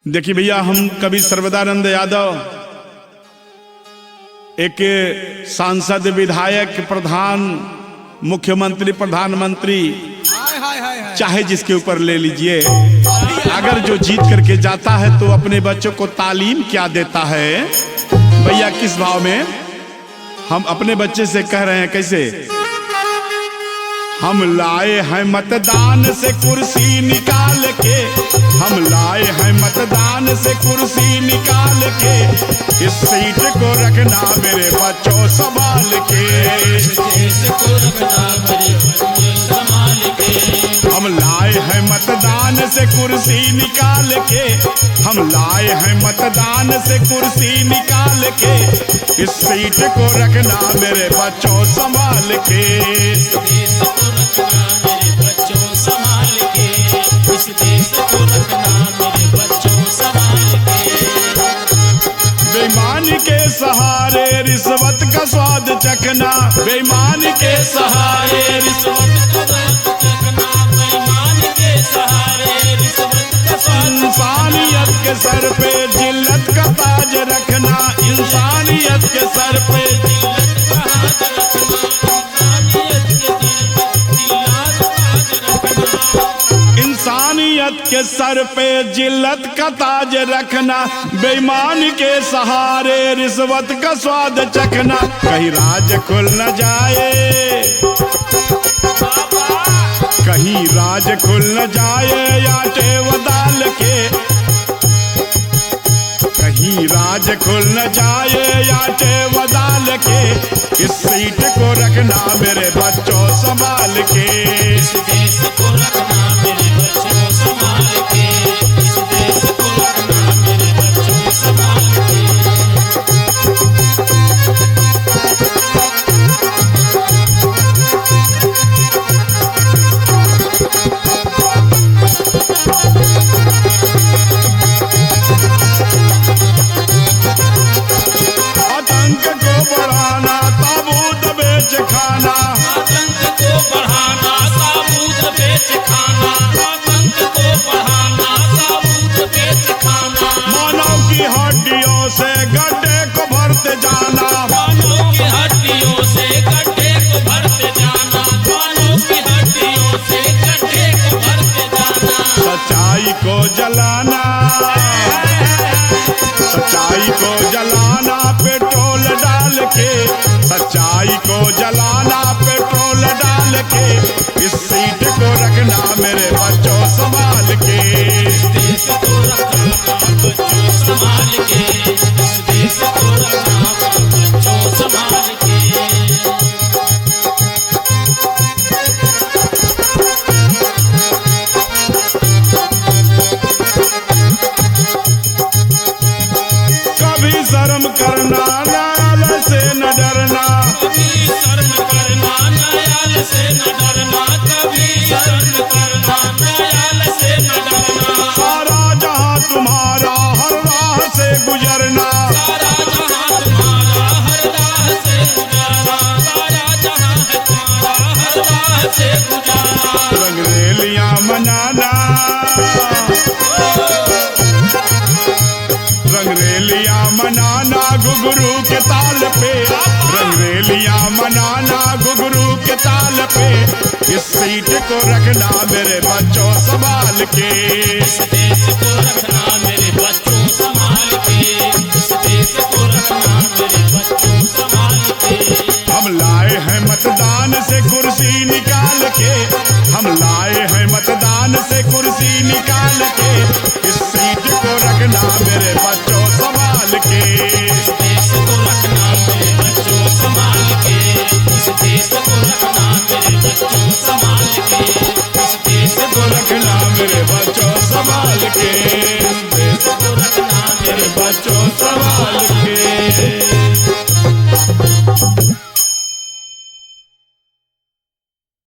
देखिए भैया, हम कवि सर्वदानंद यादव एक सांसद, विधायक, प्रधान, मुख्यमंत्री, प्रधानमंत्री, चाहे जिसके ऊपर ले लीजिए, अगर जो जीत करके जाता है तो अपने बच्चों को तालीम क्या देता है भैया, किस भाव में हम अपने बच्चे से कह रहे हैं, कैसे? हम लाए हैं मतदान से कुर्सी निकाल के, हम लाए हैं मतदान से कुर्सी निकाल के, इस सीट को रखना मेरे बच्चों संभाल के, हम लाए हैं मतदान से कुर्सी निकाल के, हम लाए हैं मतदान से कुर्सी निकाल के, इस सीट को रखना मेरे बच्चों संभाल के, बेईमानी के सहारे रिश्वत का स्वाद चखना, बेईमानी के सहारे रिश्वत का स्वाद चखना, बेईमानी के सहारे रिश्वत का स्वाद, इंसानियत के सर पे जिल्लत का ताज रखना, इंसानियत के सर पे जिल्लत का ताज रखना, इंसानियत के सर पे जिल्लत का ताज रखना, बेईमानी के सहारे रिश्वत का स्वाद चखना, कहीं राज खुल न जाए, कहीं राज खुल न जाए आटे व दाल के, कहीं राज खुल न जाए आटे व दाल के, इस सीट को रखना मेरे बच्चों संभाल के, इस देश को रखना मेरे बच्चों संभाल के, इस देश को रखना मेरे बच्चों संभाल के। आतंक को बढ़ाना ताबूत बेच खाना, आतंक को बढ़ाना ताबूत बेच खाना, आतंक को बढ़ाना ताबूत बेच खाना, मानव की हड्डियों से गड्ढे को भरते जाना, मानव की हड्डियों से गड्ढे को भरते जाना, मानव की हड्डियों से गड्ढे को भरते जाना, सच्चाई को जलाना, सच्चाई को जलाना पेट्रोल डाल के, सच्चाई को जलाना पेट्रोल डाल के, इस सीट को रखना मेरे बच्चों संभाल के, इस देश को रखना बच्चों संभाल के, इस देश को रखना बच्चों संभाल के। कभी शर्म करना न्यायालय से न डरना, कभी शर्म करना न्यायालय से न डरना, कभी शर्म करना न्यायालय से न डरना, सारा जहां तुम्हारा हर राह से गुजरना, सारा जहां तुम्हारा हर राह से गुजरना, सारा जहां है तुम्हारा हर राह से गुजरना, रंगरेलियां मनाना, रंगरेलियां मनाना घुघरू के ताल पे, रंगरेलियां मनाना घुघरू के ताल पे, इस सीट को रखना मेरे बच्चों संभाल के, इस देश को रखना मेरे बच्चों संभाल के, इस देश को रखना मेरे बच्चों संभाल के। हम लाए हैं मतदान से कुर्सी निकाल के, हम लाए हैं मतदान से कुर्सी निकाल के, इस सीट को रखना मेरे बच्चों संभाल के, इस देश को रखना मेरे बच्चों संभाल के, इस देश को रखना मेरे बच्चों संभाल के, इस देश को रखना मेरे बच्चों संभाल के।